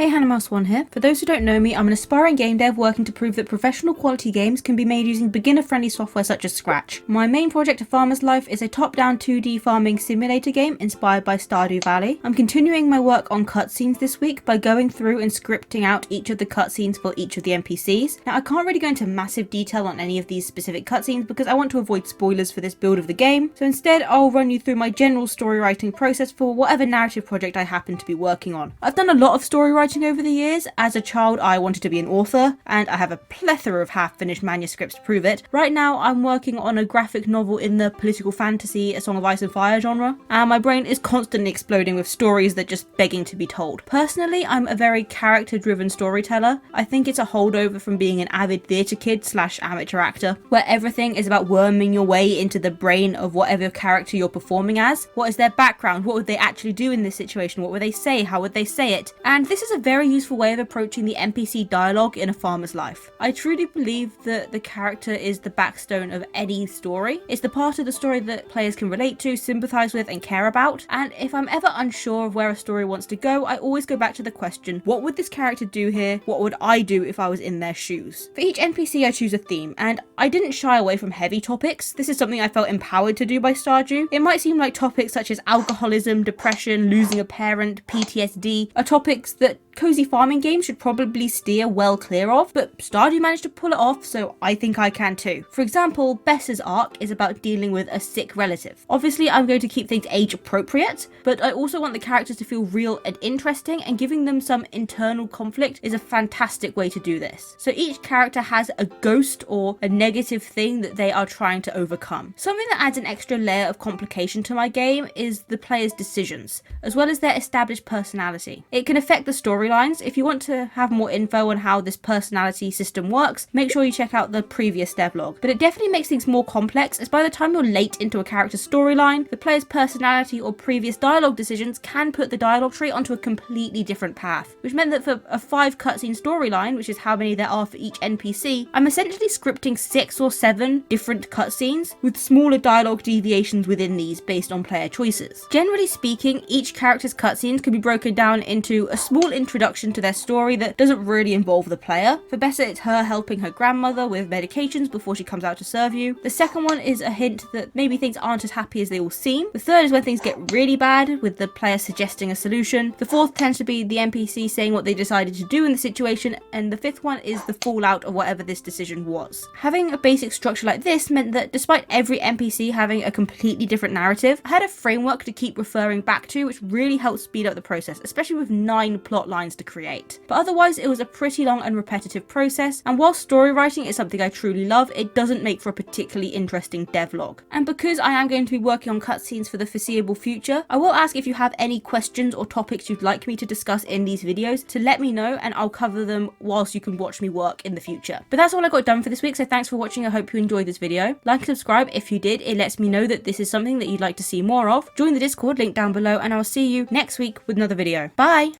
Hey, HannahMouse1 here. For those who don't know me, I'm an aspiring game dev working to prove that professional quality games can be made using beginner-friendly software such as Scratch. My main project, A Farmer's Life, is a top-down 2D farming simulator game inspired by Stardew Valley. I'm continuing my work on cutscenes this week by going through and scripting out each of the cutscenes for each of the NPCs. Now, I can't really go into massive detail on any of these specific cutscenes because I want to avoid spoilers for this build of the game, so instead I'll run you through my general story writing process for whatever narrative project I happen to be working on. I've done a lot of story writing over the years. As a child, I wanted to be an author, and I have a plethora of half-finished manuscripts to prove it. Right now, I'm working on a graphic novel in the political fantasy, A Song of Ice and Fire genre, and my brain is constantly exploding with stories that just begging to be told. Personally, I'm a very character-driven storyteller. I think it's a holdover from being an avid theatre kid / amateur actor, where everything is about worming your way into the brain of whatever character you're performing as. What is their background? What would they actually do in this situation? What would they say? How would they say it? And this is a very useful way of approaching the NPC dialogue in A Farmer's Life. I truly believe that the character is the backstone of any story. It's the part of the story that players can relate to, sympathise with and care about, and if I'm ever unsure of where a story wants to go, I always go back to the question, what would this character do here? What would I do if I was in their shoes? For each NPC I choose a theme, and I didn't shy away from heavy topics. This is something I felt empowered to do by Stardew. It might seem like topics such as alcoholism, depression, losing a parent, PTSD are topics that cozy farming games should probably steer well clear of, but Stardew managed to pull it off, so I think I can too. For example, Bess's arc is about dealing with a sick relative. Obviously, I'm going to keep things age appropriate, but I also want the characters to feel real and interesting, and giving them some internal conflict is a fantastic way to do this. So each character has a ghost or a negative thing that they are trying to overcome. Something that adds an extra layer of complication to my game is the player's decisions, as well as their established personality. It can affect the storylines. If you want to have more info on how this personality system works, make sure you check out the previous devlog. But it definitely makes things more complex, as by the time you're late into a character's storyline, the player's personality or previous dialogue decisions can put the dialogue tree onto a completely different path, which meant that for a 5 cutscene storyline, which is how many there are for each NPC, I'm essentially scripting 6 or 7 different cutscenes with smaller dialogue deviations within these based on player choices. Generally speaking, each character's cutscenes can be broken down into a small introduction to their story that doesn't really involve the player. For Bessa, it's her helping her grandmother with medications before she comes out to serve you. The second one is a hint that maybe things aren't as happy as they all seem. The third is when things get really bad, with the player suggesting a solution. The fourth tends to be the NPC saying what they decided to do in the situation, and the fifth one is the fallout of whatever this decision was. Having a basic structure like this meant that despite every NPC having a completely different narrative, I had a framework to keep referring back to, which really helped speed up the process, especially with 9 plot lines to create. But otherwise, it was a pretty long and repetitive process, and while story writing is something I truly love, it doesn't make for a particularly interesting devlog. And because I am going to be working on cutscenes for the foreseeable future, I will ask if you have any questions or topics you'd like me to discuss in these videos to let me know, and I'll cover them whilst you can watch me work in the future. But that's all I got done for this week, so thanks for watching. I hope you enjoyed this video. Like and subscribe if you did. It lets me know that this is something that you'd like to see more of. Join the Discord, link down below, and I'll see you next week with another video. Bye!